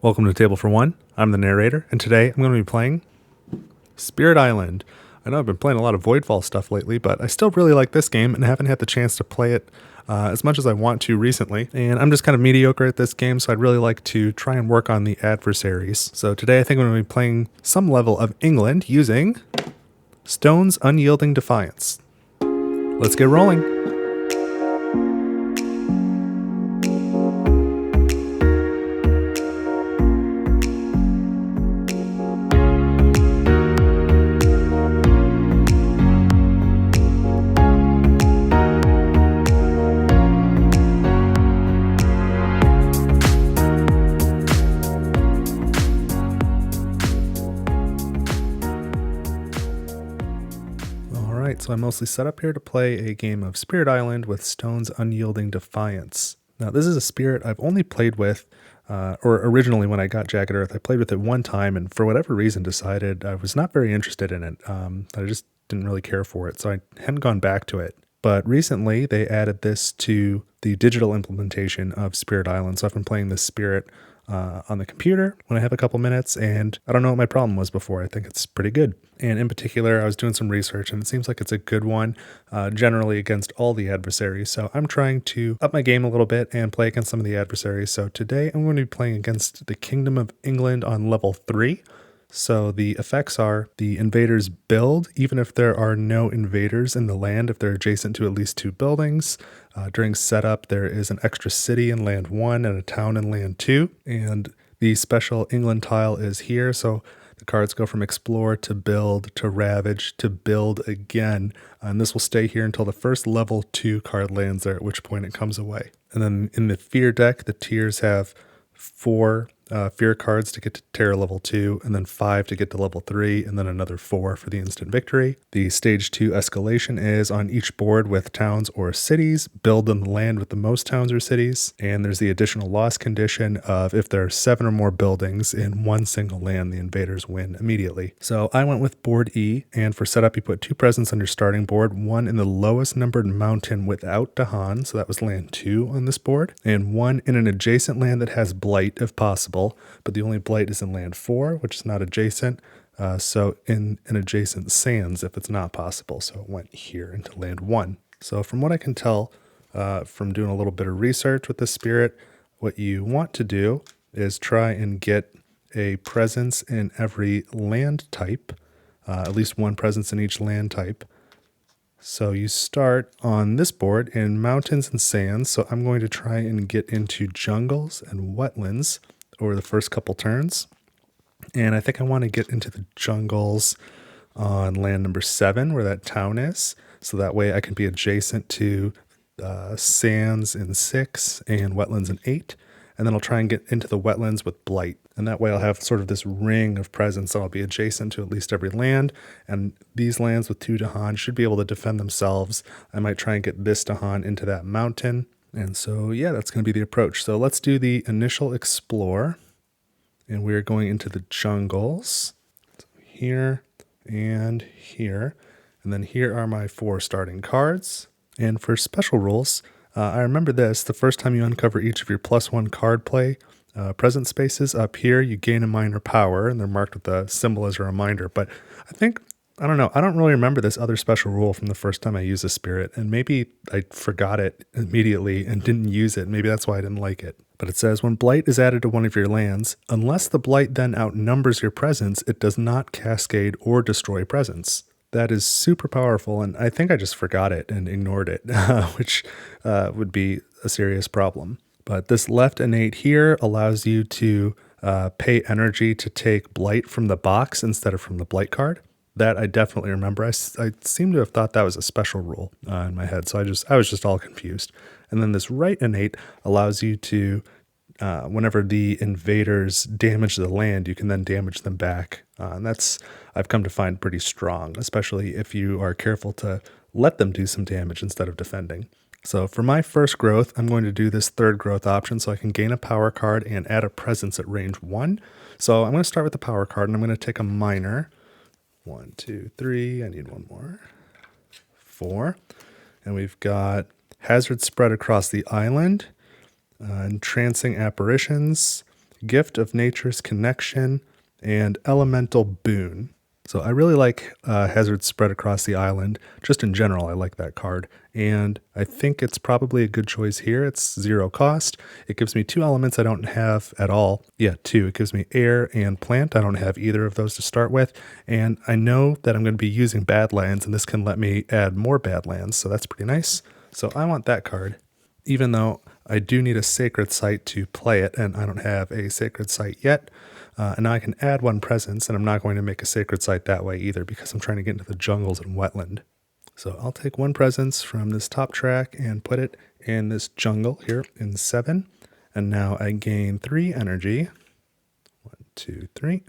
Welcome to Table for One. I'm the narrator, and today I'm going to be playing Spirit Island. I know I've been playing a lot of Voidfall stuff lately, but I still really like this game and haven't had the chance to play it as much as I want to recently. And I'm just kind of mediocre at this game, so I'd really like to try and work on the adversaries. So today I think I'm going to be playing some level of England using Stone's Unyielding Defiance. Let's get rolling. So I'm mostly set up here to play a game of Spirit Island with Stone's Unyielding Defiance. Now this is a spirit I've only played with, or originally when I got Jagged Earth, I played with it one time and for whatever reason decided I was not very interested in it. I just didn't really care for it, so I hadn't gone back to it. But recently they added this to the digital implementation of Spirit Island, so I've been playing this spirit on the computer when I have a couple minutes, and I don't know what my problem was before. I think it's pretty good. And in particular, I was doing some research, and it seems like it's a good one generally against all the adversaries. So I'm trying to up my game a little bit and play against some of the adversaries. So today I'm going to be playing against the Kingdom of England on level 3. So the effects are the invaders build, even if there are no invaders in the land, if they're adjacent to at least 2 buildings. During setup, there is an extra city in land 1 and a town in land 2. And the special England tile is here. So the cards go from explore to build to ravage to build again. And this will stay here until the first level 2 card lands there, at which point it comes away. And then in the fear deck, the tiers have 4 fear cards to get to terror level 2, and then 5 to get to level 3, and then another 4 for the instant victory. The stage 2 escalation is on each board with towns or cities. Build on the land with the most towns or cities. And there's the additional loss condition of if there are 7 or more buildings in one single land, the invaders win immediately. So I went with board E, and for setup you put 2 presents on your starting board, 1 in the lowest numbered mountain without Dahan, so that was land 2 on this board, and 1 in an adjacent land that has Blight if possible. But the only Blight is in land 4, which is not adjacent. So in an adjacent sands if it's not possible. So it went here into land 1. So from what I can tell from doing a little bit of research with the spirit, what you want to do is try and get a presence in every land type, at least 1 presence in each land type. So you start on this board in mountains and sands. So I'm going to try and get into jungles and wetlands over the first couple turns. And I think I want to get into the jungles on land number 7 where that town is. So that way I can be adjacent to sands in 6 and wetlands in 8. And then I'll try and get into the wetlands with Blight. And that way I'll have sort of this ring of presence that I'll be adjacent to at least every land. And these lands with 2 Dahan should be able to defend themselves. I might try and get this Dahan into that mountain. And so, yeah, that's going to be the approach. So let's do the initial explore. And we're going into the jungles. So here and here. And then here are my 4 starting cards. And for special rules, I remember this. The first time you uncover each of your +1 card play present spaces up here, you gain a minor power. And they're marked with a symbol as a reminder. But I don't know. I don't really remember this other special rule from the first time I used a spirit, and maybe I forgot it immediately and didn't use it. Maybe that's why I didn't like it. But it says, when Blight is added to one of your lands, unless the Blight then outnumbers your presence, it does not cascade or destroy presence. That is super powerful, and I think I just forgot it and ignored it, which would be a serious problem. But this left innate here allows you to pay energy to take Blight from the box instead of from the Blight card. That I definitely remember. I seem to have thought that was a special rule in my head, so I was just all confused. And then this right innate allows you to, whenever the invaders damage the land, you can then damage them back. And that's, I've come to find, pretty strong, especially if you are careful to let them do some damage instead of defending. So for my first growth, I'm going to do this 3rd growth option so I can gain a power card and add a presence at range 1. So I'm going to start with the power card, and I'm going to take a minor. 1, 2, 3. I need 1 more. 4. And we've got hazard spread across the island, entrancing apparitions, Gift of Nature's Connection, and Elemental Boon. So I really like hazards spread across the island. Just in general, I like that card. And I think it's probably a good choice here. It's 0 cost. It gives me 2 elements I don't have at all. Yeah, 2. It gives me air and plant. I don't have either of those to start with. And I know that I'm going to be using Badlands, and this can let me add more Badlands. So that's pretty nice. So I want that card, even though I do need a Sacred Site to play it, and I don't have a Sacred Site yet. And now I can add 1 presence, and I'm not going to make a Sacred Site that way either because I'm trying to get into the jungles and wetland. So I'll take 1 presence from this top track and put it in this jungle here in 7. And now I gain 3 energy. 1, 2, 3.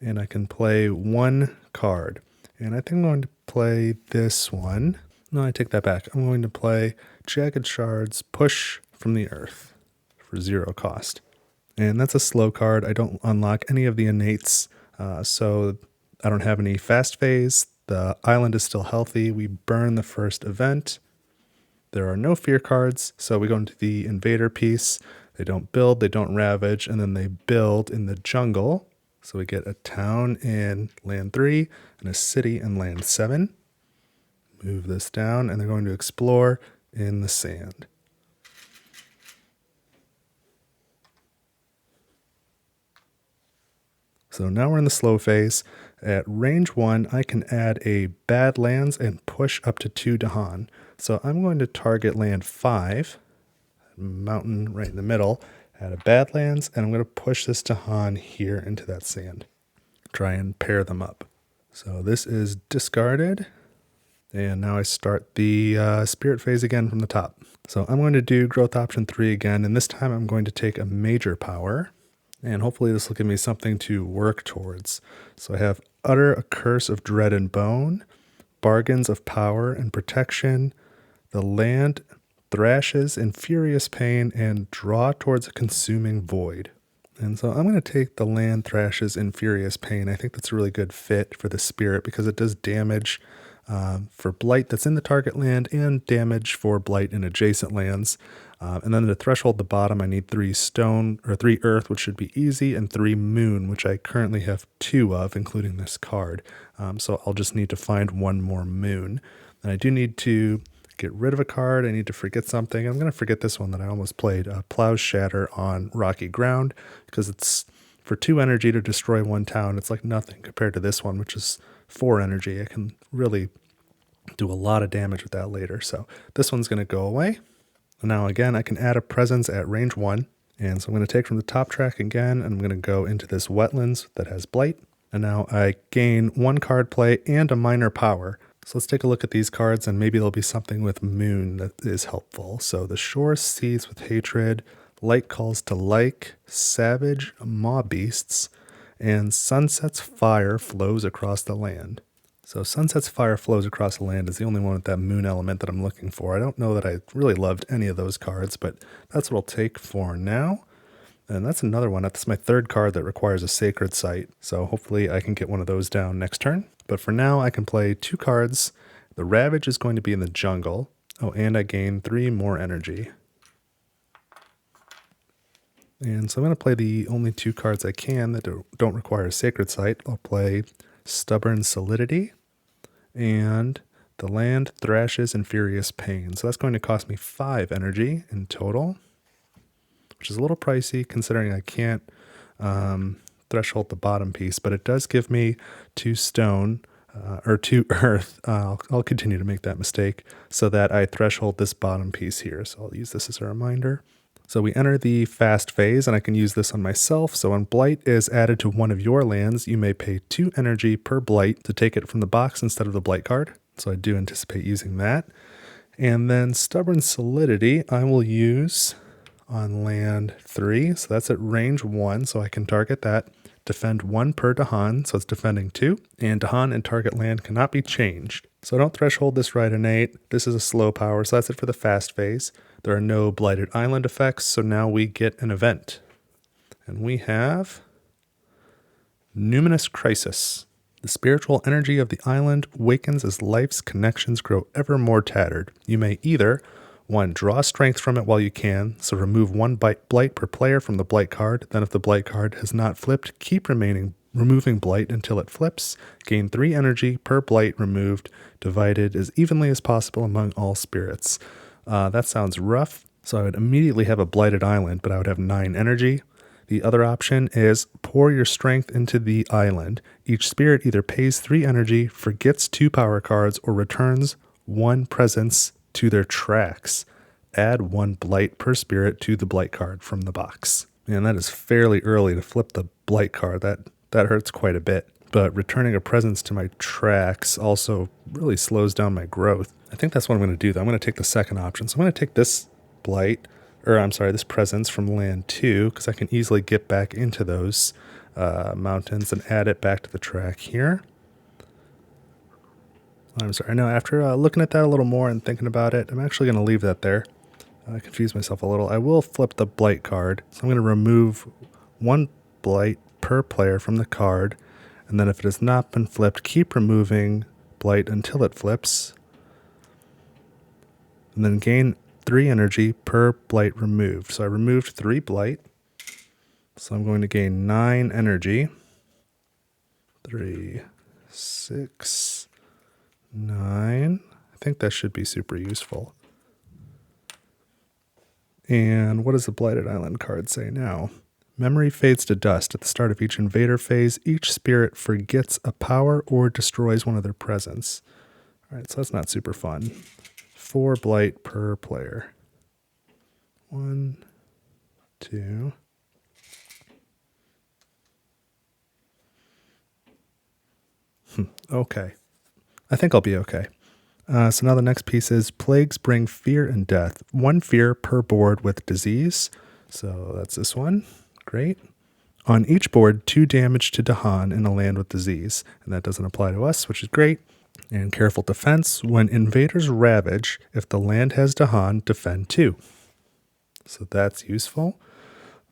And I can play 1 card. And I think I'm going to play this one. No, I take that back. I'm going to play Jagged Shards Push from the Earth for 0 cost. And that's a slow card. I don't unlock any of the innates, so I don't have any fast phase. The island is still healthy. We burn the first event. There are no fear cards, so we go into the invader piece. They don't build, they don't ravage, and then they build in the jungle. So we get a town in land 3 and a city in land 7. Move this down, and they're going to explore in the sand. So now we're in the slow phase. At range 1, I can add a Badlands and push up to 2 Dahan. So I'm going to target land 5, mountain right in the middle, add a Badlands, and I'm going to push this Dahan here into that sand. Try and pair them up. So this is discarded. And now I start the spirit phase again from the top. So I'm going to do growth option 3 again, and this time I'm going to take a major power. And hopefully this will give me something to work towards. So I have Utter a Curse of Dread and Bone, Bargains of Power and Protection, the land thrashes in furious pain, and draw towards a consuming void. And so I'm going to take the land thrashes in furious pain. I think that's a really good fit for the spirit because it does damage for blight that's in the target land and damage for blight in adjacent lands. And then to threshold the bottom, I need 3 stone or 3 earth, which should be easy, and 3 moon, which I currently have 2 of, including this card. So I'll just need to find 1 more moon. And I do need to get rid of a card. I need to forget something. I'm going to forget this one that I almost played, Plow's Shatter on Rocky Ground, because it's for 2 energy to destroy 1 town. It's like nothing compared to this one, which is 4 energy. I can really do a lot of damage with that later. So this one's going to go away. Now again, I can add a presence at range 1. And so I'm going to take from the top track again, and I'm going to go into this wetlands that has Blight. And now I gain 1 card play and a minor power. So let's take a look at these cards, and maybe there'll be something with Moon that is helpful. So the shore seethes with hatred, light calls to like, savage maw beasts, and sunset's fire flows across the land. So Sunset's Fire Flows Across the Land is the only one with that moon element that I'm looking for. I don't know that I really loved any of those cards, but that's what I'll take for now. And that's another one. That's my 3rd card that requires a Sacred Site. So hopefully I can get one of those down next turn. But for now, I can play 2 cards. The Ravage is going to be in the jungle. Oh, and I gain 3 more energy. And so I'm going to play the only 2 cards I can that don't require a Sacred Site. I'll play Stubborn Solidity and the land thrashes in furious pain. So that's going to cost me 5 energy in total, which is a little pricey considering I can't threshold the bottom piece, but it does give me 2 stone or 2 earth. I'll continue to make that mistake so that I threshold this bottom piece here. So I'll use this as a reminder. So we enter the fast phase, and I can use this on myself. So when Blight is added to one of your lands, you may pay 2 energy per Blight to take it from the box instead of the Blight card. So I do anticipate using that. And then Stubborn Solidity I will use on land 3. So that's at range 1, so I can target that. Defend 1 per Dahan, so it's defending 2. And Dahan and target land cannot be changed. So I don't threshold this right innate. This is a slow power, so that's it for the fast phase. There are no Blighted Island effects, so now we get an event. And we have Numinous Crisis. The spiritual energy of the island wakens as life's connections grow ever more tattered. You may either 1. Draw strength from it while you can, so remove 1 blight per player from the blight card. Then if the blight card has not flipped, keep removing blight until it flips. Gain 3 energy per blight removed, divided as evenly as possible among all spirits. That sounds rough, so I would immediately have a blighted island, but I would have 9 energy. The other option is pour your strength into the island. Each spirit either pays 3 energy, forgets 2 power cards, or returns 1 presence to their tracks. Add 1 blight per spirit to the blight card from the box. Man, that is fairly early to flip the blight card. That hurts quite a bit. But returning a presence to my tracks also really slows down my growth. I think that's what I'm going to do, though. I'm going to take the second option. So I'm going to take this this presence from land 2, because I can easily get back into those mountains and add it back to the track here. I'm sorry. Now, after looking at that a little more and thinking about it, I'm actually going to leave that there. I confused myself a little. I will flip the blight card. So I'm going to remove 1 blight per player from the card. And then if it has not been flipped, keep removing blight until it flips. And then gain 3 energy per blight removed. So I removed 3 blight. So I'm going to gain 9 energy. 3, 6, 9. I think that should be super useful. And what does the Blighted Island card say now? Memory fades to dust. At the start of each invader phase, each spirit forgets a power or destroys one of their presence. All right, so that's not super fun. 4 blight per player. 1, 2. Okay. I think I'll be okay. So now the next piece is plagues bring fear and death. 1 fear per board with disease. So that's this one. Great. On each board, 2 damage to Dahan in a land with disease. And that doesn't apply to us, which is great. And careful defense. When invaders ravage, if the land has Dahan, defend 2. So that's useful.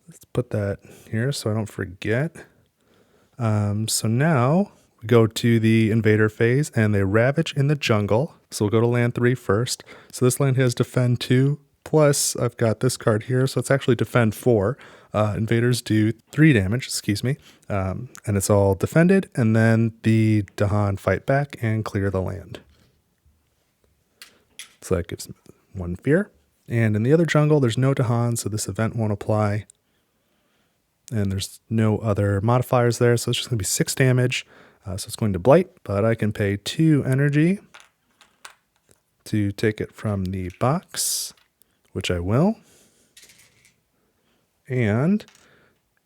Let's put that here so I don't forget. So now we go to the invader phase and they ravage in the jungle. So we'll go to land 3 first. So this land has defend 2. Plus I've got this card here. So it's actually defend 4. Invaders do 3 damage, and it's all defended, and then the Dahan fight back and clear the land. So that gives 1 fear. And in the other jungle, there's no Dahan, so this event won't apply. And there's no other modifiers there, so it's just going to be 6 damage. So it's going to blight, but I can pay 2 energy to take it from the box, which I will. And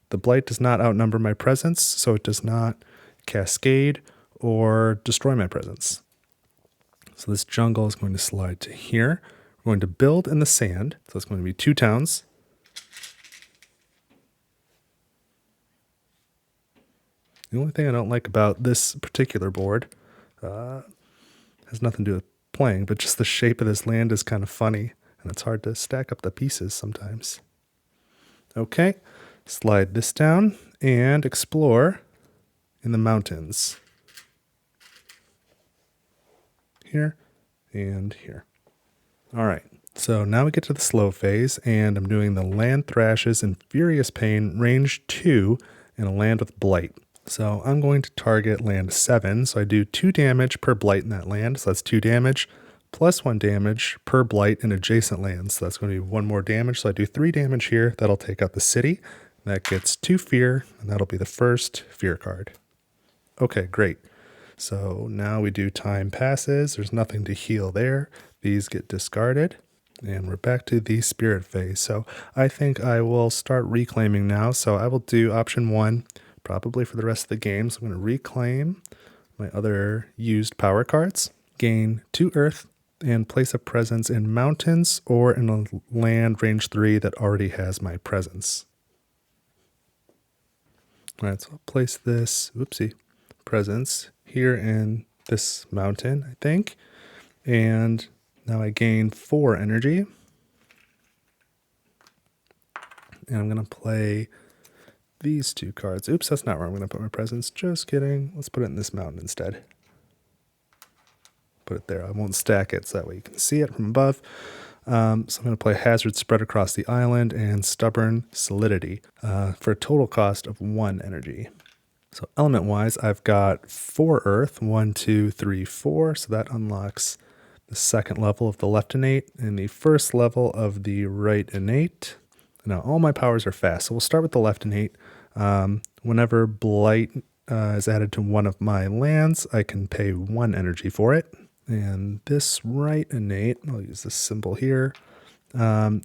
the blight does not outnumber my presence, so it does not cascade or destroy my presence. So this jungle is going to slide to here. We're going to build in the sand, so it's going to be 2 towns. The only thing I don't like about this particular board has nothing to do with playing, but just the shape of this land is kind of funny, and it's hard to stack up the pieces sometimes. Okay, slide this down and explore in the mountains. Here and here. All right, so now we get to the slow phase, and I'm doing the land thrashes in Furious Pain, range 2, in a land with blight. So I'm going to target land 7, so I do 2 damage per blight in that land, so that's 2 damage. Plus 1 damage per blight in adjacent lands. So that's going to be 1 more damage. So I do 3 damage here. That'll take out the city. That gets 2 fear, and that'll be the first fear card. Okay, great. So now we do time passes. There's nothing to heal there. These get discarded. And we're back to the spirit phase. So I think I will start reclaiming now. So I will do option 1 probably for the rest of the game. So I'm going to reclaim my other used power cards. Gain 2 earth. And place a presence in mountains or in a land range 3 that already has my presence. All right, so I'll place this, presence here in this mountain, I think. And now I gain 4 energy. And I'm going to play these 2 cards. Oops, that's not where I'm going to put my presence. Just kidding. Let's put it in this mountain instead. Put it there. I won't stack it so that way you can see it from above. So I'm going to play Hazard Spread Across the Island and Stubborn Solidity for a total cost of 1 energy. So element-wise, I've got 4 Earth, 1, 2, 3, 4. So that unlocks the second level of the left innate and the first level of the right innate. Now all my powers are fast, so we'll start with the left innate. Whenever Blight is added to one of my lands, I can pay 1 energy for it. And this right innate, I'll use this symbol here. This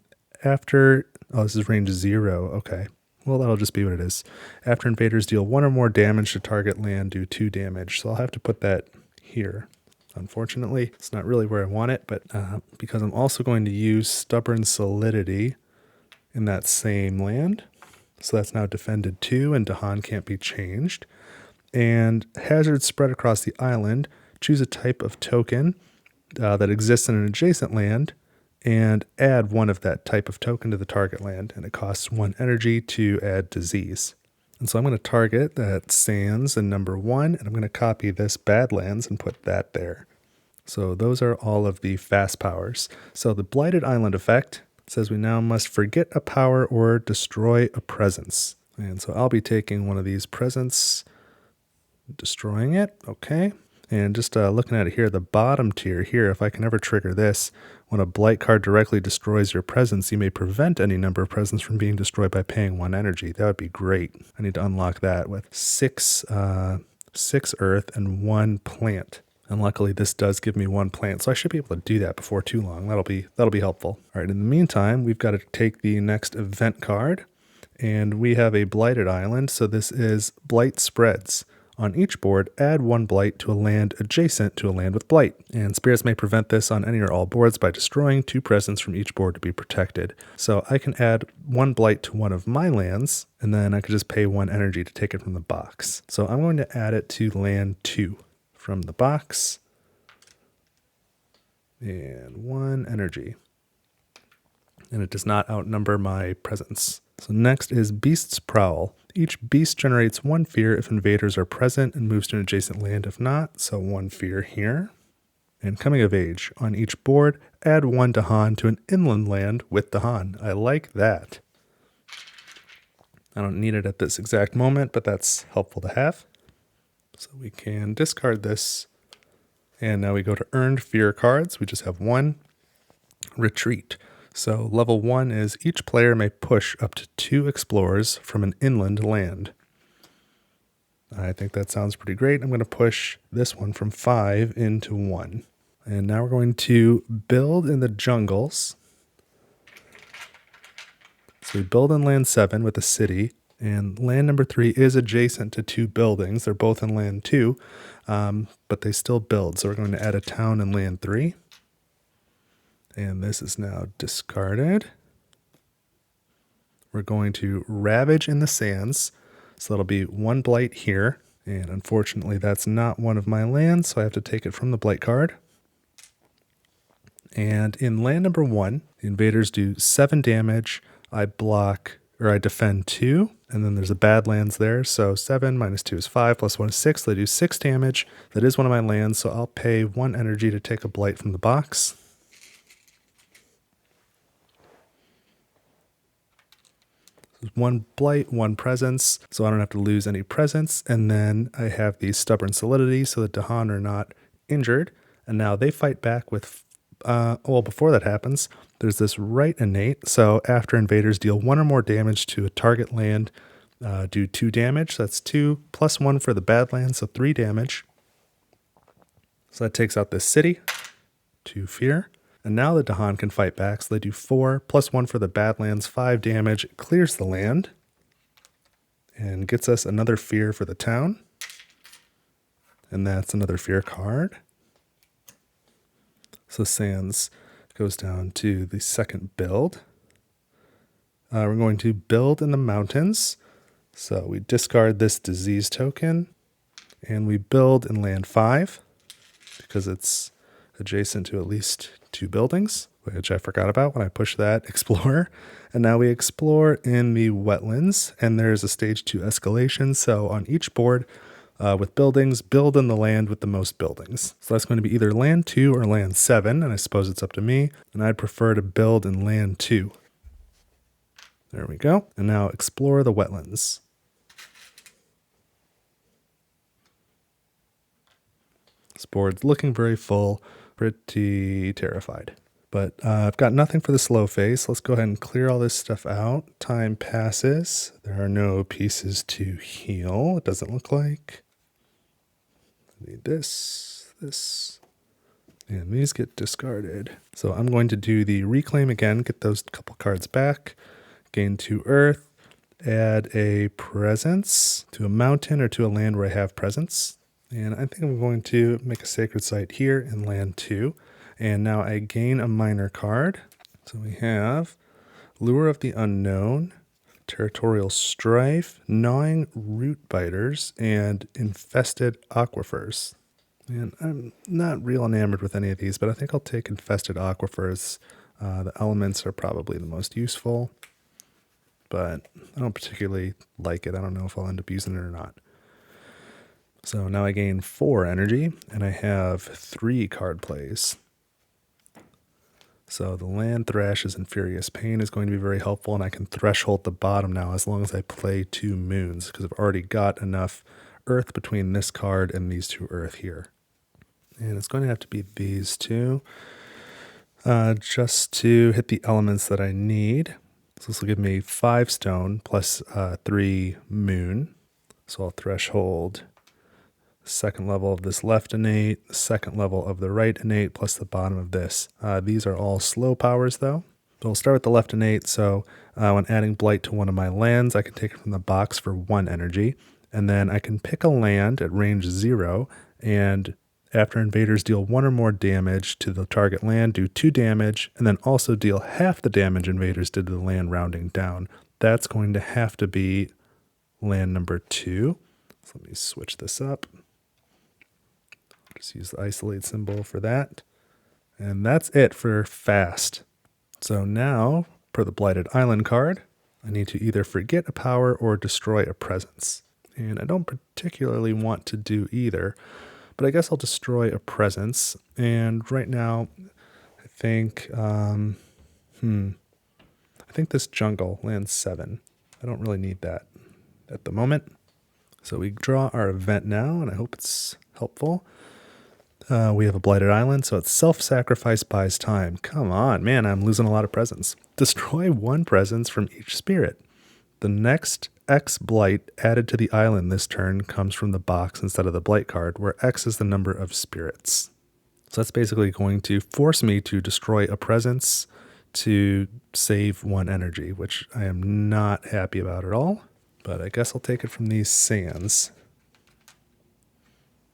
is range 0, okay. Well, that'll just be what it is. After invaders deal 1 or more damage to target land, do 2 damage. So I'll have to put that here. Unfortunately, it's not really where I want it, but because I'm also going to use Stubborn Solidity in that same land. So that's now defended 2, and Dahan can't be changed. And Hazard Spread Across the Island, choose a type of token that exists in an adjacent land, and add 1 of that type of token to the target land, and it costs 1 energy to add disease. And so I'm going to target that Sands and number 1, and I'm going to copy this Badlands and put that there. So those are all of the fast powers. So the Blighted Island effect says we now must forget a power or destroy a presence. And so I'll be taking one of these presents, destroying it, okay. And just looking at it here, the bottom tier here, if I can ever trigger this, when a Blight card directly destroys your presence, you may prevent any number of presents from being destroyed by paying 1 energy. That would be great. I need to unlock that with 6 Earth and 1 plant. And luckily this does give me 1 plant, so I should be able to do that before too long. That'll be helpful. All right, in the meantime, we've got to take the next event card, and we have a Blighted Island, so this is Blight Spreads. On each board, add 1 Blight to a land adjacent to a land with Blight. And spirits may prevent this on any or all boards by destroying 2 presents from each board to be protected. So I can add 1 Blight to one of my lands, and then I could just pay 1 energy to take it from the box. So I'm going to add it to land 2 from the box. And 1 energy. And it does not outnumber my presence. So next is Beast's Prowl. Each beast generates 1 fear if invaders are present and moves to an adjacent land if not, so 1 fear here. And Coming of Age. On each board, add 1 Dahan to an inland land with Dahan. I like that. I don't need it at this exact moment, but that's helpful to have. So we can discard this. And now we go to Earned Fear cards. We just have 1. Retreat. So level 1 is each player may push up to 2 explorers from an inland land. I think that sounds pretty great. I'm going to push this one from 5 into 1. And now we're going to build in the jungles. So we build in land 7 with a city, and land number 3 is adjacent to 2 buildings. They're both in land 2, but they still build. So we're going to add a town in land 3. And this is now discarded. We're going to Ravage in the Sands. So that'll be 1 Blight here. And unfortunately, that's not one of my lands, so I have to take it from the Blight card. And in land number 1, the invaders do 7 damage. I defend 2. And then there's a Badlands there. So 7 minus 2 is 5, plus 1 is 6. They do 6 damage. That is one of my lands, so I'll pay 1 energy to take a Blight from the box. 1 Blight, 1 presence, so I don't have to lose any presence. And then I have the Stubborn Solidity so that Dahan are not injured. And now they fight back with, before that happens, there's this right innate. So after invaders deal 1 or more damage to a target land, do 2 damage. So that's 2 plus 1 for the Badlands, so 3 damage. So that takes out this city, 2 fear. And now the Dahan can fight back, so they do 4 plus 1 for the Badlands, 5 damage, clears the land, and gets us another fear for the town. And that's another fear card. So Sands goes down to the second build. We're going to build in the mountains. So we discard this disease token, and we build in land 5 because it's adjacent to at least 2 buildings, which I forgot about when I pushed that Explorer. And now we explore in the wetlands, and there's a stage 2 escalation. So on each board, with buildings, build in the land with the most buildings. So that's going to be either land 2 or land 7, and I suppose it's up to me, and I'd prefer to build in land 2. There we go. And now explore the wetlands. This board's looking very full, pretty terrified. But I've got nothing for the slow phase. Let's go ahead and clear all this stuff out. Time passes. There are no pieces to heal, it doesn't look like. I need this, and these get discarded. So I'm going to do the reclaim again, get those couple cards back, gain 2 earth, add a presence to a mountain or to a land where I have presence. And I think I'm going to make a sacred site here in land 2. And now I gain a minor card. So we have Lure of the Unknown, Territorial Strife, Gnawing Root Biters, and Infested Aquifers. And I'm not real enamored with any of these, but I think I'll take Infested Aquifers. The elements are probably the most useful, but I don't particularly like it. I don't know if I'll end up using it or not. So now I gain 4 energy, and I have 3 card plays. So the land Thrash's and Furious Pain is going to be very helpful, and I can threshold the bottom now as long as I play 2 moons, because I've already got enough earth between this card and these 2 earth here. And it's going to have to be these 2 just to hit the elements that I need. So this will give me 5 stone plus 3 moon. So I'll threshold second level of this left innate, the second level of the right innate, plus the bottom of this. These are all slow powers though. So we'll start with the left innate. So when adding Blight to one of my lands, I can take it from the box for 1 energy. And then I can pick a land at range 0, and after invaders deal 1 or more damage to the target land, do 2 damage, and then also deal half the damage invaders did to the land rounding down. That's going to have to be land number 2. So let me switch this up. Just use the isolate symbol for that. And that's it for fast. So now, per the Blighted Island card, I need to either forget a power or destroy a presence. And I don't particularly want to do either, but I guess I'll destroy a presence. And right now, I think, I think this jungle, land 7. I don't really need that at the moment. So we draw our event now, and I hope it's helpful. We have a Blighted Island, so it's self-sacrifice buys time. Come on, man, I'm losing a lot of presents. Destroy 1 presence from each spirit. The next X Blight added to the island this turn comes from the box instead of the Blight card, where X is the number of spirits. So that's basically going to force me to destroy a presence to save 1 energy, which I am not happy about at all. But I guess I'll take it from these sands.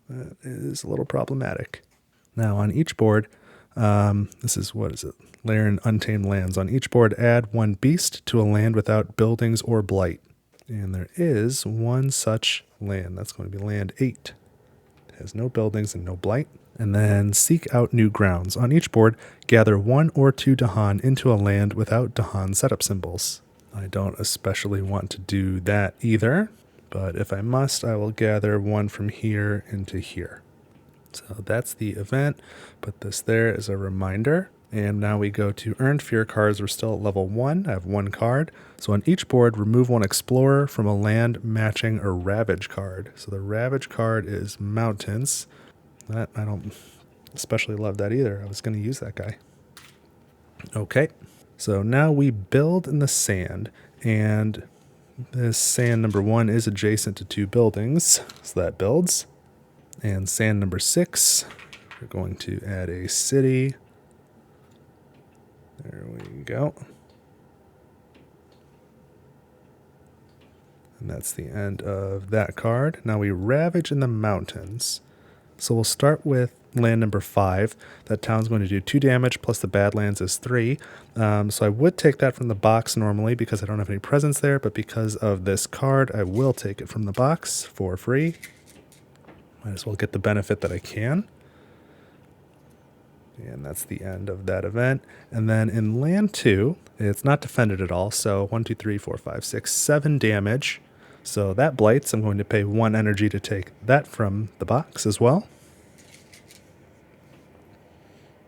That is a little problematic. Now on each board, this is, what is it? Lair in Untamed Lands. On each board, add 1 beast to a land without buildings or blight. And there is 1 such land. That's going to be land 8. It has no buildings and no blight. And then seek out new grounds. On each board, gather 1 or 2 Dahan into a land without Dahan setup symbols. I don't especially want to do that either, but if I must, I will gather 1 from here into here. So that's the event. Put this there as a reminder. And now we go to Earned Fear cards. We're still at level 1. I have 1 card. So on each board, remove 1 Explorer from a land matching a Ravage card. So the Ravage card is Mountains. That I don't especially love that either. I was going to use that guy. Okay. So now we build in the sand, and this sand number 1 is adjacent to 2 buildings, so that builds. And sand number 6, we're going to add a city. There we go. And that's the end of that card. Now we ravage in the mountains. So we'll start with land number 5. That town's going to do 2 damage, plus the Badlands is 3. So I would take that from the box normally because I don't have any presence there, but because of this card, I will take it from the box for free. Might as well get the benefit that I can. And that's the end of that event. And then in land 2, it's not defended at all. So 1, 2, 3, 4, 5, 6, 7 damage. So that blights, I'm going to pay 1 energy to take that from the box as well.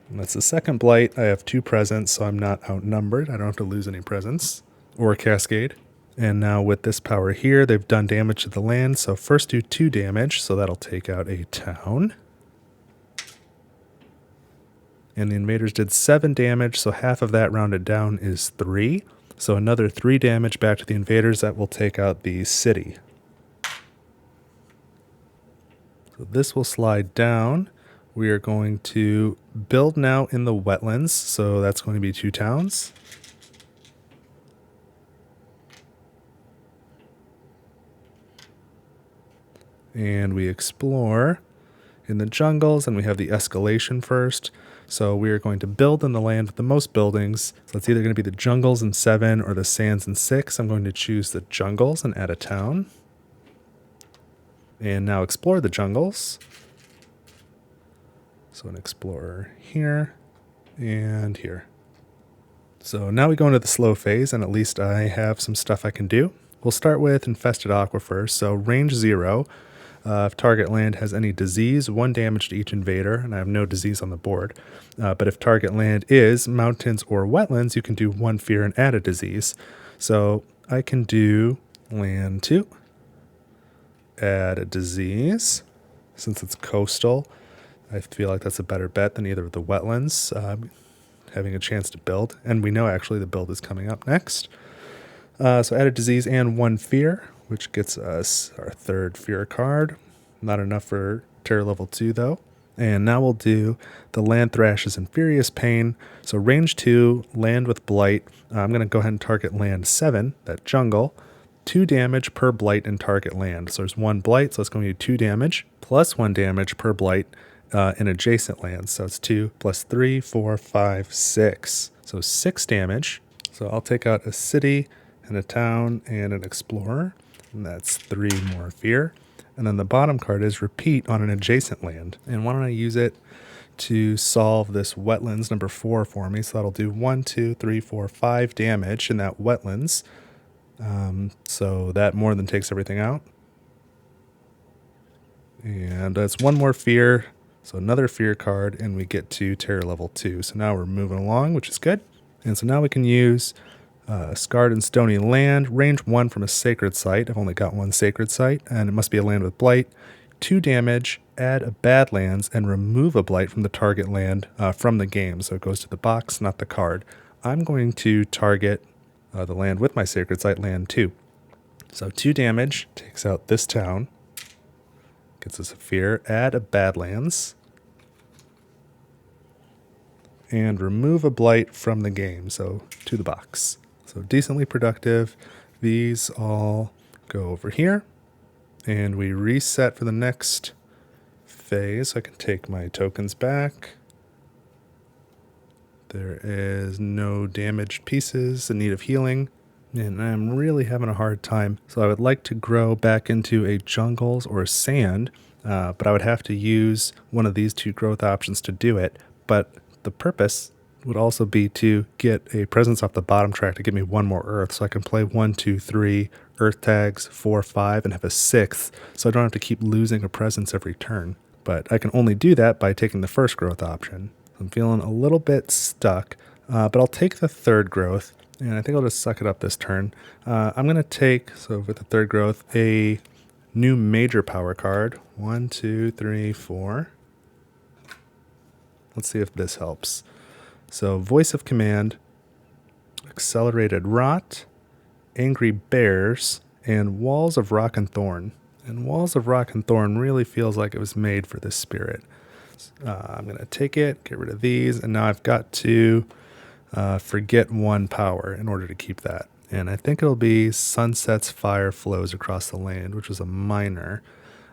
And that's the second blight. I have 2 presents, so I'm not outnumbered. I don't have to lose any presents or cascade. And now with this power here, they've done damage to the land. So first do 2 damage, so that'll take out a town. And the invaders did 7 damage, so half of that rounded down is 3. So another 3 damage back to the invaders. That will take out the city. So this will slide down. We are going to build now in the wetlands, so that's going to be 2 towns. And we explore in the jungles, and we have the escalation first. So we are going to build in the land with the most buildings. So it's either going to be the jungles in 7 or the sands in 6. I'm going to choose the jungles and add a town. And now explore the jungles. So an explorer here and here. So now we go into the slow phase, and at least I have some stuff I can do. We'll start with Infested Aquifer. So range 0. If target land has any disease, 1 damage to each invader, and I have no disease on the board. But if target land is mountains or wetlands, you can do 1 fear and add a disease. So I can do land 2, add a disease. Since it's coastal, I feel like that's a better bet than either of the wetlands having a chance to build. And we know actually the build is coming up next. So add a disease and 1 fear, which gets us our 3rd fear card. Not enough for terror level 2 though. And now we'll do the Land Thrashes in Furious Pain. So range 2, land with Blight. I'm going to go ahead and target land 7, that jungle. 2 damage per blight in target land. So there's 1 blight, so it's going to be 2 damage, plus 1 damage per blight in adjacent lands. So it's 2 plus 3, 4, 5, 6. So 6 damage. So I'll take out a city and a town and an explorer. And that's 3 more fear. And then the bottom card is repeat on an adjacent land. And why don't I use it to solve this wetlands number 4 for me? So that'll do 1, 2, 3, 4, 5 damage in that wetlands. So that more than takes everything out. And that's 1 more fear. So another fear card, and we get to terror level 2. So now we're moving along, which is good. And so now we can use Scarred and Stony Land, range 1 from a sacred site. I've only got 1 sacred site, and it must be a land with blight. 2 damage, add a Badlands, and remove a blight from the target land from the game. So it goes to the box, not the card. I'm going to target the land with my sacred site, land 2. So 2 damage, takes out this town. Gets us a fear, add a Badlands, and remove a blight from the game, so to the box. So decently productive. These all go over here, and we reset for the next phase. So I can take my tokens back. There is no damaged pieces in need of healing. And I'm really having a hard time. So I would like to grow back into a jungles or sand, but I would have to use one of these 2 growth options to do it. But the purpose would also be to get a presence off the bottom track to give me 1 more earth. So I can play 1, 2, 3 earth tags, 4, 5, and have a 6th. So I don't have to keep losing a presence every turn. But I can only do that by taking the first growth option. I'm feeling a little bit stuck, but I'll take the 3rd growth. And I think I'll just suck it up this turn. I'm going to take, so with the 3rd growth, a new major power card. 1, 2, 3, 4. Let's see if this helps. So Voice of Command, Accelerated Rot, Angry Bears, and Walls of Rock and Thorn. And Walls of Rock and Thorn really feels like it was made for this spirit. I'm going to take it, get rid of these, and now I've got to forget 1 power in order to keep that. And I think it'll be Sunset's Fire Flows Across the Land, which was a minor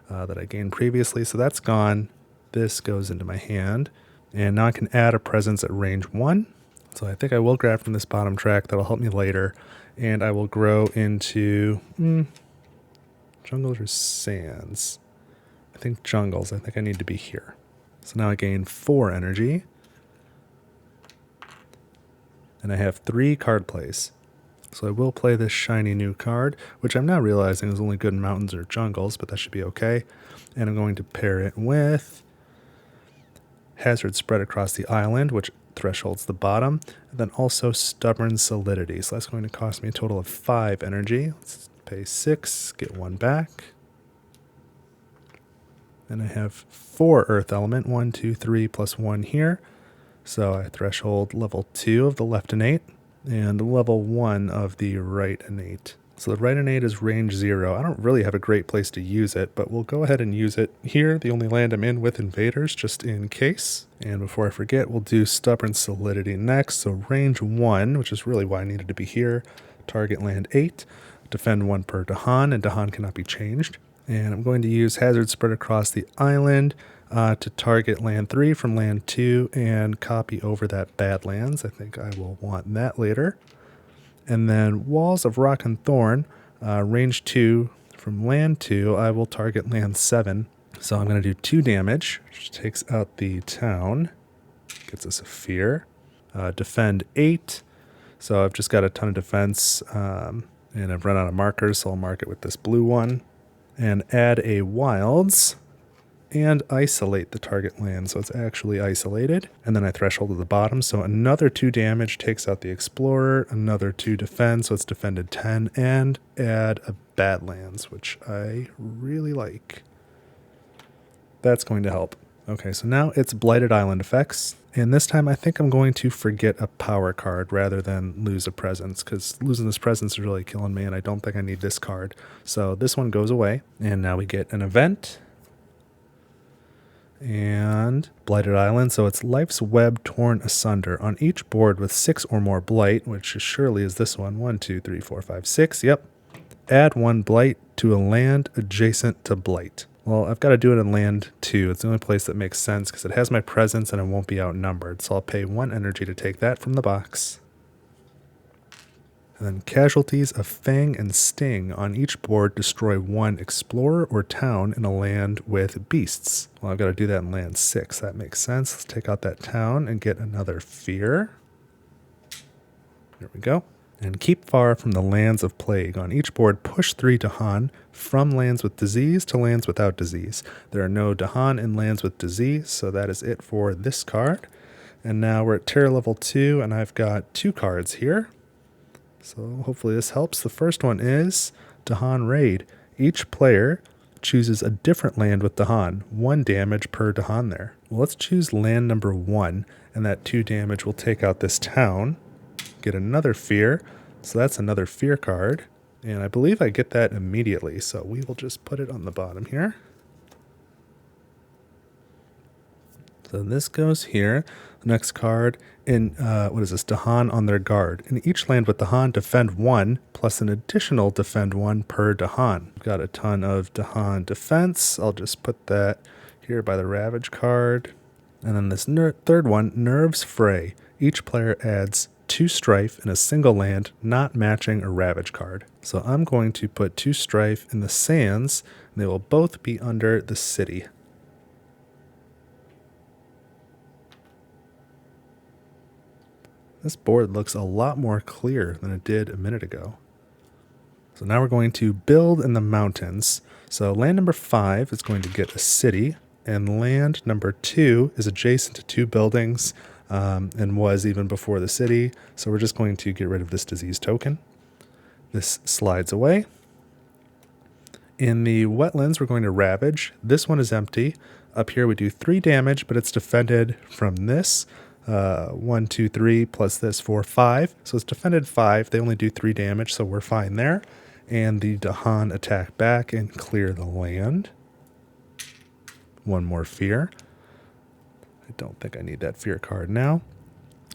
that I gained previously. So that's gone. This goes into my hand. And now I can add a presence at range 1. So I think I will grab from this bottom track. That'll help me later. And I will grow into jungles or sands. I think jungles. I think I need to be here. So now I gain 4 energy. And I have 3 card plays. So I will play this shiny new card, which I'm now realizing is only good in mountains or jungles, but that should be okay. And I'm going to pair it with Hazard Spread Across the Island, which thresholds the bottom, and then also Stubborn Solidity. So that's going to cost me a total of 5 energy. Let's pay 6, get 1 back. And I have 4 Earth Element, 1, 2, 3, plus 1 here. So I threshold level 2 of the left innate and level 1 of the right innate. So the right innate is range 0. I don't really have a great place to use it, but we'll go ahead and use it here, the only land I'm in with invaders, just in case. And before I forget, we'll do Stubborn Solidity next. So range 1, which is really why I needed to be here. Target land 8. Defend 1 per Dahan, and Dahan cannot be changed. And I'm going to use Hazard Spread Across the Island to target land 3 from land 2 and copy over that Badlands. I think I will want that later. And then Walls of Rock and Thorn, range 2 from land 2, I will target land 7. So I'm going to do 2 damage, which takes out the town, gets us a fear. Defend 8, so I've just got a ton of defense, and I've run out of markers, so I'll mark it with this blue one. And add a Wilds, and isolate the target land, so it's actually isolated. And then I threshold at the bottom, so another 2 damage takes out the Explorer, another 2 defend, so it's defended 10, and add a Badlands, which I really like. That's going to help. Okay, so now it's Blighted Island effects, and this time I think I'm going to forget a power card rather than lose a presence, because losing this presence is really killing me, and I don't think I need this card. So this one goes away, and now we get an event. And Blighted Island, so it's Life's Web Torn Asunder. On each board with 6 or more Blight, which surely is this one, 1, 2, 3, 4, 5, 6, yep. Add 1 Blight to a land adjacent to Blight. Well, I've got to do it in land 2. It's the only place that makes sense because it has my presence and it won't be outnumbered. So I'll pay 1 energy to take that from the box. And then Casualties of Fang and Sting. On each board, destroy 1 explorer or town in a land with beasts. Well, I've got to do that in land 6. That makes sense. Let's take out that town and get another fear. There we go. And keep far from the lands of plague. On each board, push 3 Dahan from lands with disease to lands without disease. There are no Dahan in lands with disease, so that is it for this card. And now we're at Terror level 2, and I've got 2 cards here. So hopefully this helps. The first one is Dahan Raid. Each player chooses a different land with Dahan. 1 damage per Dahan there. Well, let's choose land number 1, and that 2 damage will take out this town. Get another fear, so that's another fear card, and I believe I get that immediately, so we will just put it on the bottom here. So this goes here. The next card, in what is this? Dahan on their guard. In each land with Dahan, defend 1 plus an additional defend 1 per Dahan. We've got a ton of Dahan defense. I'll just put that here by the Ravage card. And then this third one, Nerves Fray. Each player adds 2 strife in a single land, not matching a Ravage card. So I'm going to put 2 strife in the sands, and they will both be under the city. This board looks a lot more clear than it did a minute ago. So now we're going to build in the mountains. So land number 5 is going to get a city, and land number 2 is adjacent to 2 buildings, and was even before the city. So we're just going to get rid of this disease token. This slides away. In the wetlands, we're going to Ravage. This one is empty. Up here we do 3 damage, but it's defended from this. 1, 2, 3, plus this 4, 5. So it's defended 5. They only do 3 damage, so we're fine there. And the Dahan attack back and clear the land. 1 more fear. I don't think I need that fear card now.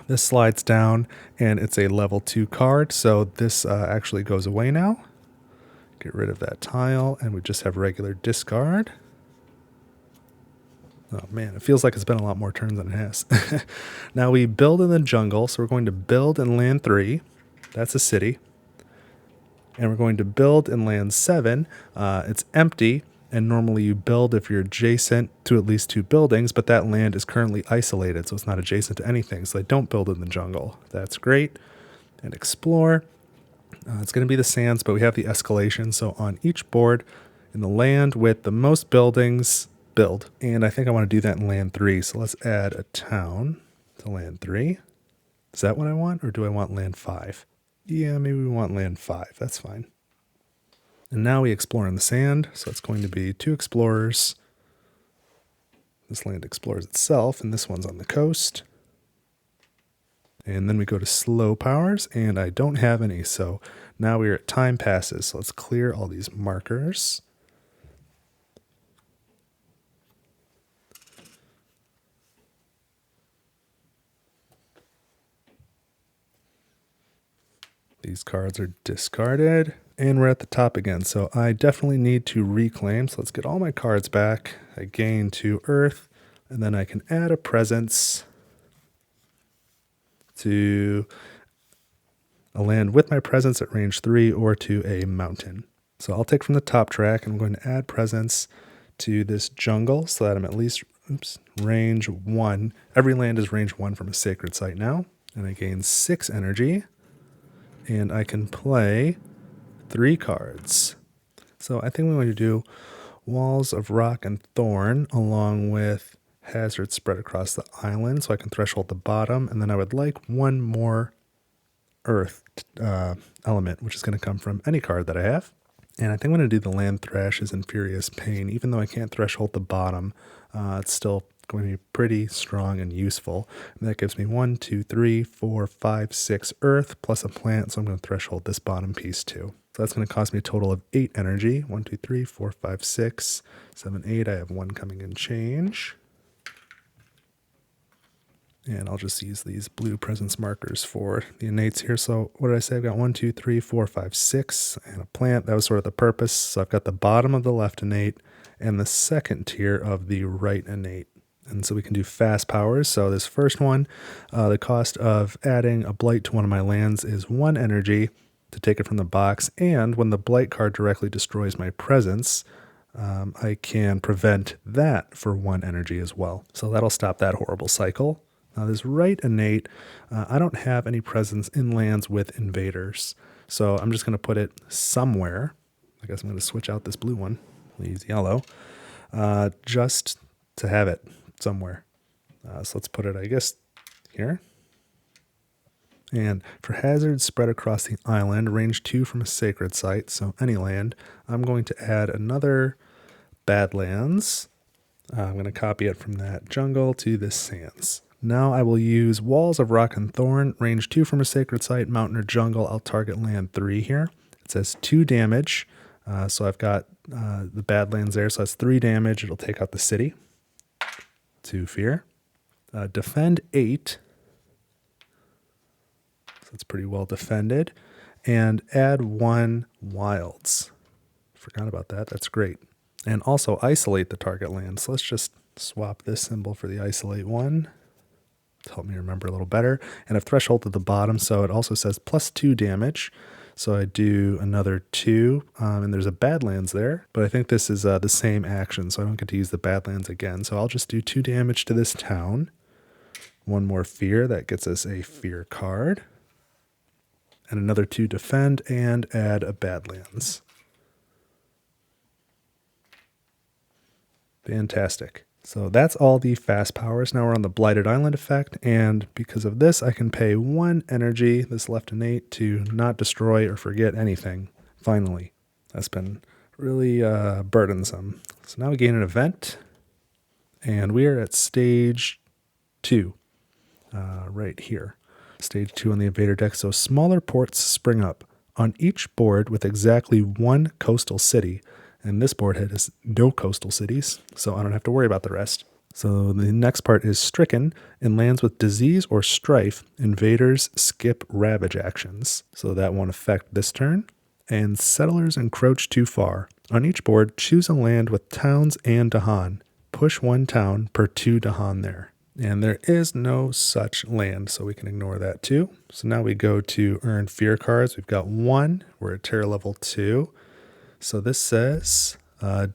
This slides down, and it's a level 2 card, so this actually goes away now. Get rid of that tile, and we just have regular discard. Oh man, it feels like it's been a lot more turns than it has. Now we build in the jungle, so we're going to build in land 3. That's a city. And we're going to build in land 7. It's empty. And normally you build if you're adjacent to at least 2 buildings, but that land is currently isolated, so it's not adjacent to anything, so they don't build in the jungle. That's great. And explore. It's going to be the sands, but we have the escalation. So on each board in the land with the most buildings, build. And I think I want to do that in land 3. So let's add a town to land 3. Is that what I want, or do I want land 5? Yeah, maybe we want land 5. That's fine. And now we explore in the sand. So it's going to be 2 explorers. This land explores itself, and this one's on the coast. And then we go to slow powers, and I don't have any. So now we're at time passes. So let's clear all these markers. These cards are discarded, and we're at the top again. So I definitely need to reclaim. So let's get all my cards back. I gain 2 earth, and then I can add a presence to a land with my presence at range 3 or to a mountain. So I'll take from the top track. I'm going to add presence to this jungle so that I'm at least range 1. Every land is range 1 from a sacred site now. And I gain 6 energy. And I can play 3 cards. So I think we want to do Walls of Rock and Thorn along with Hazards spread across the island so I can threshold the bottom. And then I would like 1 more earth element, which is going to come from any card that I have. And I think I'm going to do the Land Thrashes and Furious Pain. Even though I can't threshold the bottom, it's still going to be pretty strong and useful. And that gives me 1, 2, 3, 4, 5, 6 earth plus a plant. So I'm going to threshold this bottom piece too. So that's going to cost me a total of 8 energy. 1, 2, 3, 4, 5, 6, 7, 8. I have 1 coming in change. And I'll just use these blue presence markers for the innates here. So what did I say? I've got 1, 2, 3, 4, 5, 6, and a plant. That was sort of the purpose. So I've got the bottom of the left innate and the second tier of the right innate. And so we can do fast powers. So this first one, the cost of adding a Blight to one of my lands is 1 energy to take it from the box. And when the Blight card directly destroys my presence, I can prevent that for 1 energy as well. So that'll stop that horrible cycle. Now this right innate, I don't have any presence in lands with invaders. So I'm just going to put it somewhere. I guess I'm going to switch out this blue one. We'll use yellow. Just to have it somewhere. So let's put it, I guess, here. And for hazards spread across the island, range 2 from a sacred site, so any land, I'm going to add another Badlands. I'm going to copy it from that jungle to this sands. Now I will use Walls of Rock and Thorn, range 2 from a sacred site, mountain or jungle. I'll target land 3 here. It says 2 damage, so I've got the Badlands there, so that's 3 damage. It'll take out the city. 2 fear. Defend 8. So it's pretty well defended. And add 1 wilds. Forgot about that. That's great. And also isolate the target land. So let's just swap this symbol for the isolate one to help me remember a little better. And I've threshold at the bottom, so it also says plus 2 damage. So I do another 2, and there's a Badlands there, but I think this is the same action, so I don't get to use the Badlands again. So I'll just do 2 damage to this town. 1 more fear, that gets us a fear card. And another 2 defend, and add a Badlands. Fantastic. So that's all the fast powers. Now we're on the Blighted Island effect, and because of this, I can pay 1 energy, this left innate, to not destroy or forget anything. Finally. That's been really burdensome. So now we gain an event, and we are at stage 2, right here. Stage 2 on the invader deck. So smaller ports spring up on each board with exactly 1 coastal city. And this board has no coastal cities, so I don't have to worry about the rest. So the next part is stricken. In lands with disease or strife, invaders skip ravage actions. So that won't affect this turn. And settlers encroach too far. On each board, choose a land with towns and Dahan. Push 1 town per 2 Dahan there. And there is no such land, so we can ignore that too. So now we go to earn fear cards. We've got 1. We're at terror level 2. So this says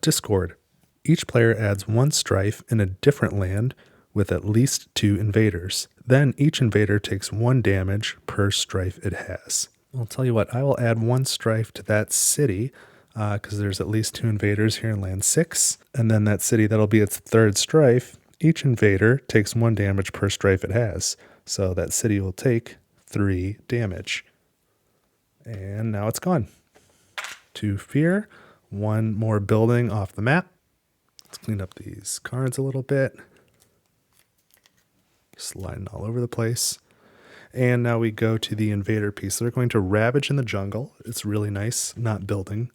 Discord. Each player adds 1 strife in a different land with at least 2 invaders. Then each invader takes 1 damage per strife it has. I'll tell you what, I will add 1 strife to that city because there's at least 2 invaders here in land 6. And then that city, that'll be its 3rd strife. Each invader takes 1 damage per strife it has. So that city will take 3 damage. And now it's gone. 2 fear, 1 more building off the map. Let's clean up these cards a little bit. Sliding all over the place. And now we go to the invader piece. So they're going to ravage in the jungle. It's really nice not building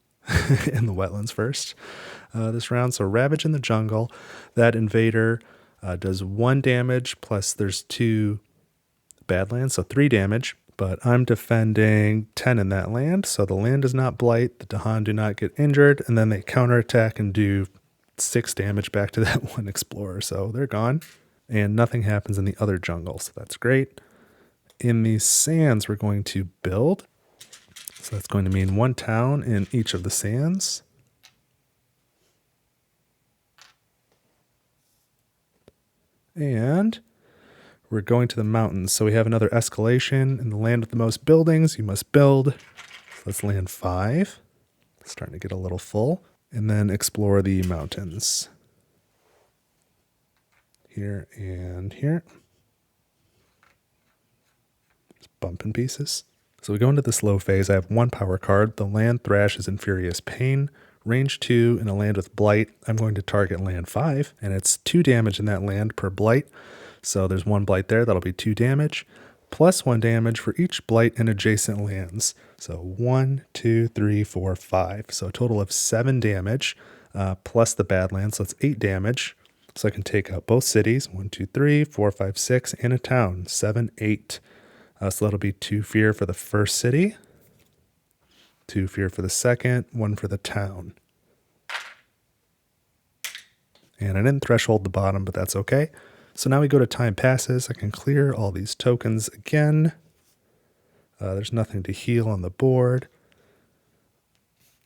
in the wetlands first this round. So ravage in the jungle. That invader does 1 damage plus there's 2 badlands, so 3 damage. But I'm defending 10 in that land. So the land does not blight. The Dahan do not get injured. And then they counterattack and do 6 damage back to that 1 explorer. So they're gone. And nothing happens in the other jungle. So that's great. In these sands, we're going to build. So that's going to mean 1 town in each of the sands. And we're going to the mountains. So we have another escalation. In the land with the most buildings, you must build. So that's land 5. It's starting to get a little full. And then explore the mountains. Here and here. Bumping pieces. So we go into the slow phase. I have 1 power card. The land Thrash is in Furious Pain. Range 2 in a land with Blight. I'm going to target land 5, and it's 2 damage in that land per Blight. So there's 1 Blight there. That'll be 2 damage. Plus 1 damage for each Blight and adjacent lands. So 1, 2, 3, 4, 5. So a total of 7 damage plus the Badlands. So it's 8 damage. So I can take out both cities. 1, 2, 3, 4, 5, 6, and a town. 7, 8. So that'll be 2 fear for the first city, 2 fear for the second, 1 for the town. And I didn't threshold the bottom, but that's okay. So now we go to time passes. I can clear all these tokens again. There's nothing to heal on the board.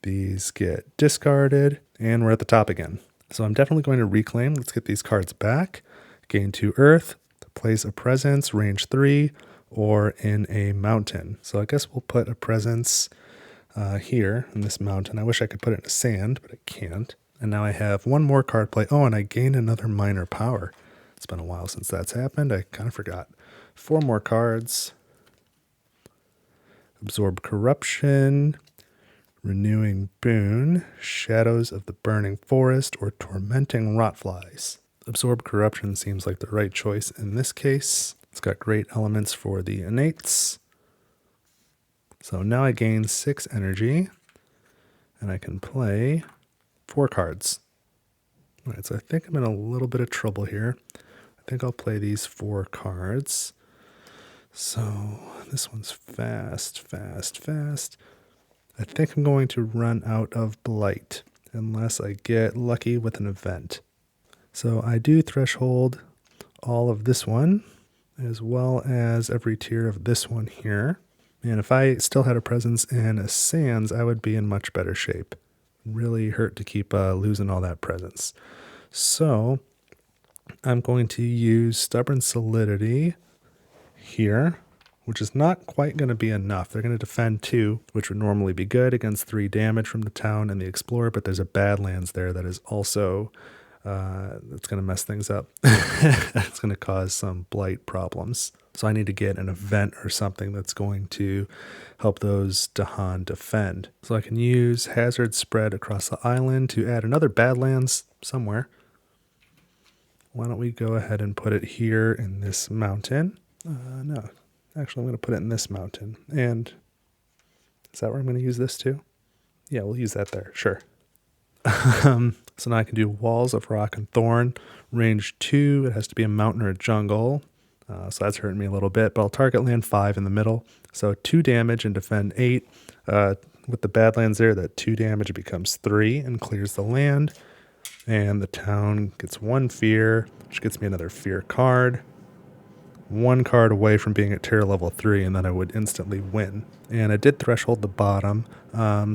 These get discarded, and we're at the top again. So I'm definitely going to reclaim. Let's get these cards back. Gain 2 earth, place a presence, range 3, or in a mountain. So I guess we'll put a presence here in this mountain. I wish I could put it in a sand, but I can't. And now I have 1 more card play. Oh, and I gain another minor power. It's been a while since that's happened. I kind of forgot. 4 more cards. Absorb Corruption, Renewing Boon, Shadows of the Burning Forest, or Tormenting Rotflies. Absorb Corruption seems like the right choice in this case. It's got great elements for the innates. So now I gain 6 energy, and I can play 4 cards. All right, so I think I'm in a little bit of trouble here. I think I'll play these 4 cards. So this one's fast, fast, fast. I think I'm going to run out of Blight unless I get lucky with an event. So I do threshold all of this one, as well as every tier of this one here. And if I still had a presence in a Sands, I would be in much better shape. Really hurt to keep losing all that presence. So I'm going to use Stubborn Solidity here, which is not quite going to be enough. They're going to defend 2, which would normally be good against 3 damage from the town and the explorer, but there's a Badlands there that is also that's going to mess things up. It's going to cause some blight problems. So I need to get an event or something that's going to help those Dahan defend. So I can use Hazard Spread across the island to add another Badlands somewhere. Why don't we go ahead and put it here in this mountain? No, actually I'm going to put it in this mountain. And is that where I'm going to use this too? Yeah, we'll use that there, sure. So now I can do Walls of Rock and Thorn. Range 2, it has to be a mountain or a jungle. So that's hurting me a little bit, but I'll target land 5 in the middle. So 2 damage and defend 8. With the Badlands there, that 2 damage becomes 3 and clears the land. And the town gets 1 fear, which gets me another fear card. 1 card away from being at tier level 3, and then I would instantly win. And I did threshold the bottom,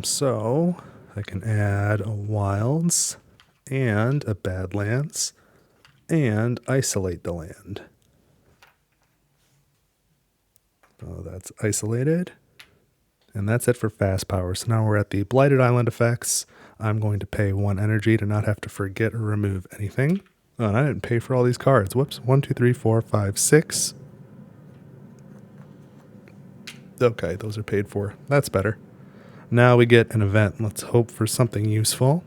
so I can add a Wilds and a Badlands and isolate the land. So that's isolated. And that's it for fast power. So now we're at the Blighted Island effects. I'm going to pay 1 energy to not have to forget or remove anything. Oh, and I didn't pay for all these cards. Whoops. 1, 2, 3, 4, 5, 6. Okay, those are paid for. That's better. Now we get an event. Let's hope for something useful.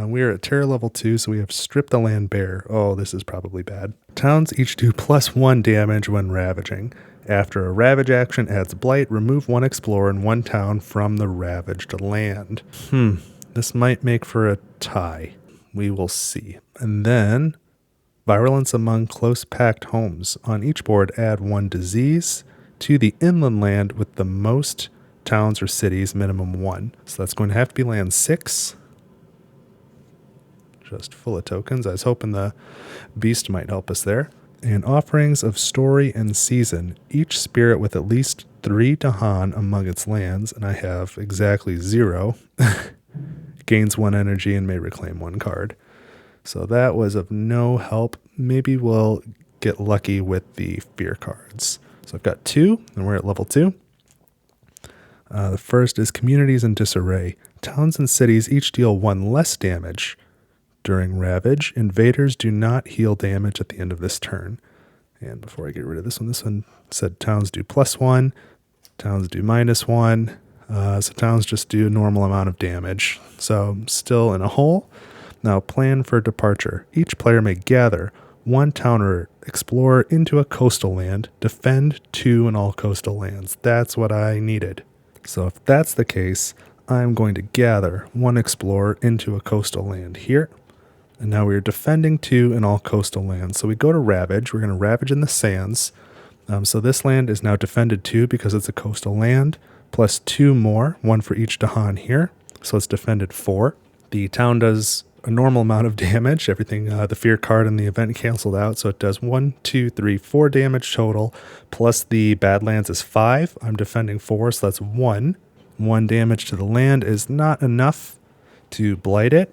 We are at terror level 2, so we have Strip the Land Bare. Oh, this is probably bad. Towns each do +1 damage when ravaging. After a ravage action adds Blight, remove 1 explorer and 1 town from the ravaged land. This might make for a tie. We will see. And then, Virulence among close packed homes. On each board, add 1 disease to the inland land with the most towns or cities, minimum 1. So that's going to have to be land 6. Just full of tokens. I was hoping the beast might help us there. And offerings of story and season. Each spirit with at least 3 Dahan among its lands, and I have exactly 0, gains 1 energy and may reclaim 1 card. So that was of no help. Maybe we'll get lucky with the fear cards. So I've got 2, and we're at level 2. The first is Communities in Disarray. Towns and cities each deal 1 less damage during Ravage. Invaders do not heal damage at the end of this turn. And before I get rid of this one said towns do +1, towns do -1. So towns just do a normal amount of damage. So still in a hole. Now plan for departure. Each player may gather 1 town or explorer into a coastal land. Defend 2 in all coastal lands. That's what I needed. So if that's the case, I'm going to gather 1 explorer into a coastal land here. And now we're defending 2 in all coastal lands. So we go to Ravage. We're going to Ravage in the Sands. So this land is now defended 2 because it's a coastal land, plus 2 more, 1 for each Dahan here. So it's defended 4. The town does a normal amount of damage. Everything, the fear card and the event canceled out. So it does 1, 2, 3, 4 damage total, plus the Badlands is 5. I'm defending 4, so that's 1. 1 damage to the land is not enough to blight it.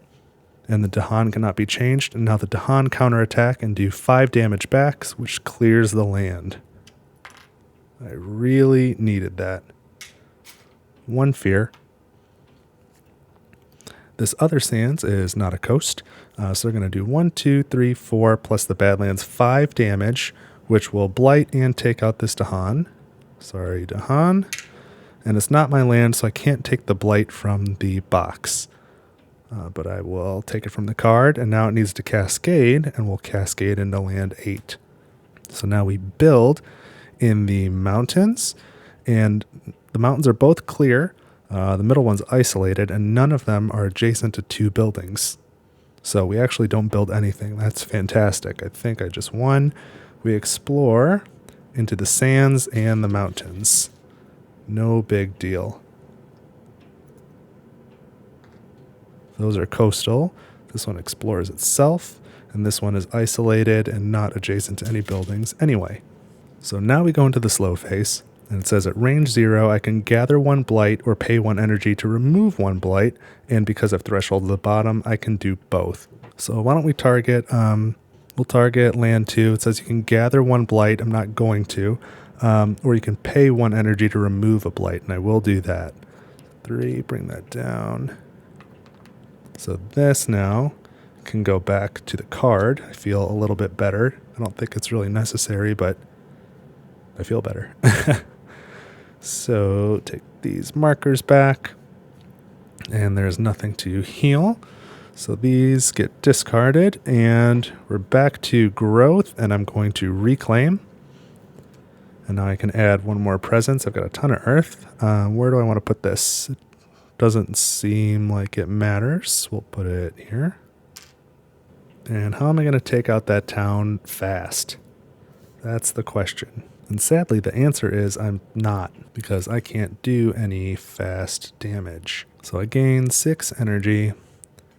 And the Dahan cannot be changed. And now the Dahan counterattack and do 5 damage back, which clears the land. I really needed that. 1 fear. This other Sands is not a coast. So they're going to do 1, 2, 3, 4, plus the Badlands, 5 damage, which will blight and take out this Dahan. Sorry, Dahan. And it's not my land, so I can't take the blight from the box. But I will take it from the card, and now it needs to cascade, and we'll cascade into land 8. So now we build in the mountains, and the mountains are both clear. The middle one's isolated, and none of them are adjacent to 2 buildings. So we actually don't build anything. That's fantastic. I think I just won. We explore into the sands and the mountains. No big deal. Those are coastal. This one explores itself, and this one is isolated and not adjacent to any buildings anyway. So now we go into the slow phase, and it says at range 0, I can gather 1 blight or pay 1 energy to remove 1 blight, and because I've thresholded the bottom, I can do both. So why don't we target, we'll target land 2. It says you can gather 1 blight. I'm not going to. Or you can pay 1 energy to remove a blight, and I will do that. 3, bring that down. So this now can go back to the card. I feel a little bit better. I don't think it's really necessary, but I feel better. So take these markers back, and there's nothing to heal. So these get discarded, and we're back to growth, and I'm going to reclaim. And now I can add 1 more presence. I've got a ton of earth. Where do I want to put this? It doesn't seem like it matters. We'll put it here. And how am I going to take out that town fast? That's the question. And sadly, the answer is I'm not, because I can't do any fast damage. So I gain 6 energy,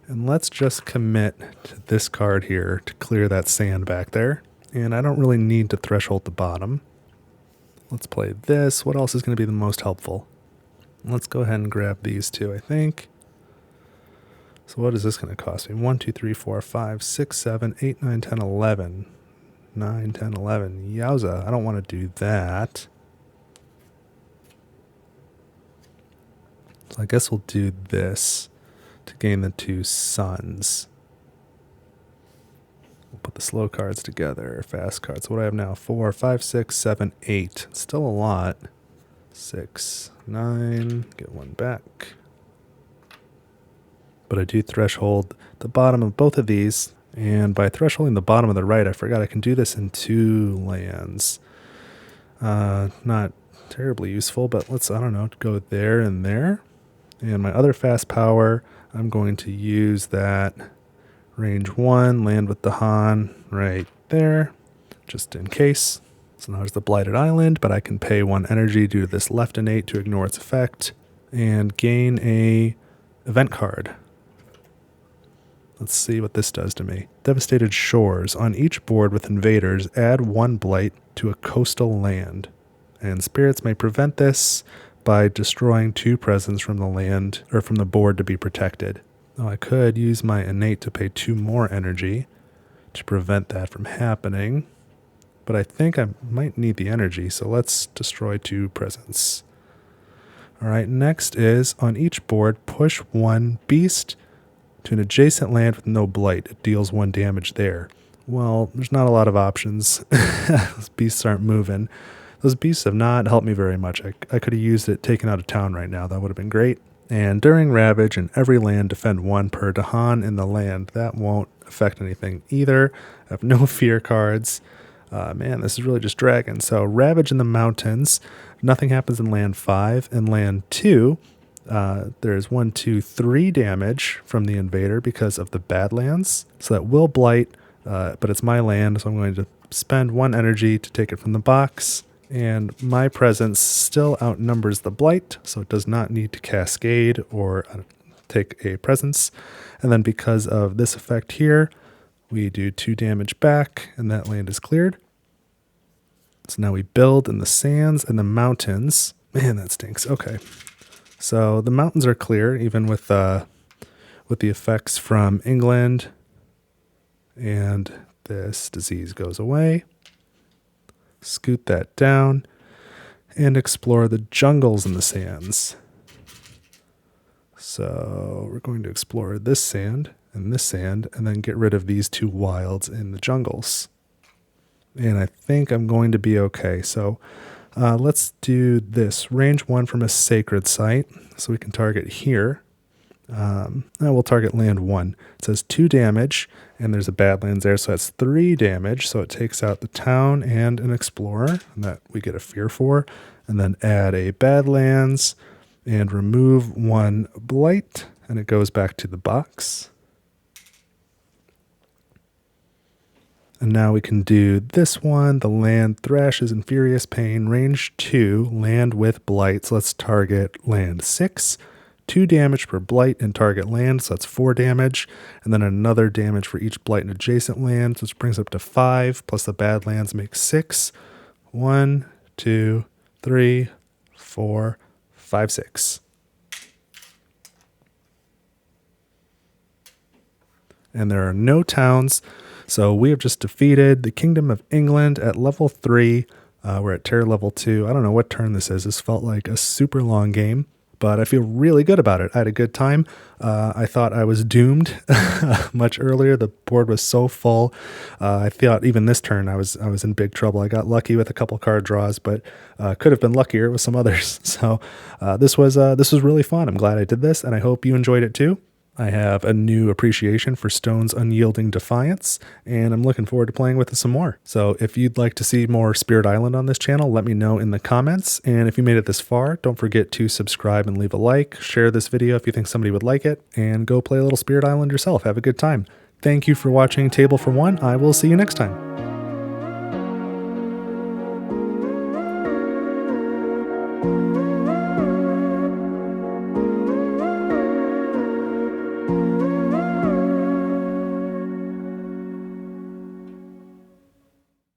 and let's just commit to this card here to clear that sand back there. And I don't really need to threshold the bottom. Let's play this. What else is going to be the most helpful? Let's go ahead and grab these 2, I think. So what is this going to cost me? 1, 2, 3, 4, 5, 6, 7, 8, 9, 10, 11. 9, 10, 11. Yowza, I don't want to do that. So I guess we'll do this to gain the 2 suns. We'll put the slow cards together, fast cards. What do I have now? 4, 5, 6, 7, 8. Still a lot. 6, 9. Get 1 back. But I do threshold the bottom of both of these. And by thresholding the bottom of the right, I forgot I can do this in 2 lands. Not terribly useful, but let's, I don't know, go there and there. And my other fast power, I'm going to use that range 1, land with the Han right there, just in case. So now there's the Blighted Island, but I can pay 1 energy due to this left innate to ignore its effect, and gain a event card. Let's see what this does to me. Devastated Shores. On each board with invaders, add 1 Blight to a coastal land. And spirits may prevent this by destroying 2 presents from the land or from the board to be protected. Now I could use my innate to pay 2 more energy to prevent that from happening. But I think I might need the energy, so let's destroy 2 presents. Alright, next is on each board, push 1 beast to an adjacent land with no blight. It deals 1 damage there. Well, there's not a lot of options. Those beasts aren't moving. Those beasts have not helped me very much. I could have used it taken out of town right now. That would have been great. And during Ravage, in every land, defend 1 per Dahan in the land. That won't affect anything either. I have no fear cards. Man, this is really just dragon. So Ravage in the mountains. Nothing happens in land 5. In land 2, there's 1, 2, 3 damage from the invader because of the Badlands. So that will blight, but it's my land, so I'm going to spend 1 energy to take it from the box. And my presence still outnumbers the blight, so it does not need to cascade or take a presence. And then because of this effect here, we do 2 damage back, and that land is cleared. So now we build in the sands and the mountains. Man, that stinks. Okay. So the mountains are clear, even with the effects from England. And this disease goes away. Scoot that down and explore the jungles in the sands. So we're going to explore this sand and then get rid of these 2 wilds in the jungles. And I think I'm going to be okay. So let's do this. Range 1 from a sacred site. So we can target here. Now we'll target land 1. It says 2 damage, and there's a Badlands there, so that's 3 damage. So it takes out the town and an explorer, and that we get a fear for. And then add a Badlands and remove 1 blight, and it goes back to the box. And now we can do this one. The land thrashes in furious pain. Range 2, land with blight. So let's target land 6. 2 damage per blight and target land, so that's 4 damage. And then another damage for each blight and adjacent land, which brings up to 5, plus the Badlands makes 6. 1, 2, 3, 4, 5, 6. And there are no towns, so we have just defeated the Kingdom of England at level 3. We're at terror level 2. I don't know what turn this is. This felt like a super long game, but I feel really good about it. I had a good time. I thought I was doomed much earlier. The board was so full. I thought even this turn I was in big trouble. I got lucky with a couple card draws, but could have been luckier with some others. So this was really fun. I'm glad I did this, and I hope you enjoyed it too. I have a new appreciation for Stone's Unyielding Defiance, and I'm looking forward to playing with it some more. So if you'd like to see more Spirit Island on this channel, let me know in the comments. And if you made it this far, don't forget to subscribe and leave a like. Share this video if you think somebody would like it, and go play a little Spirit Island yourself. Have a good time. Thank you for watching Table for One. I will see you next time.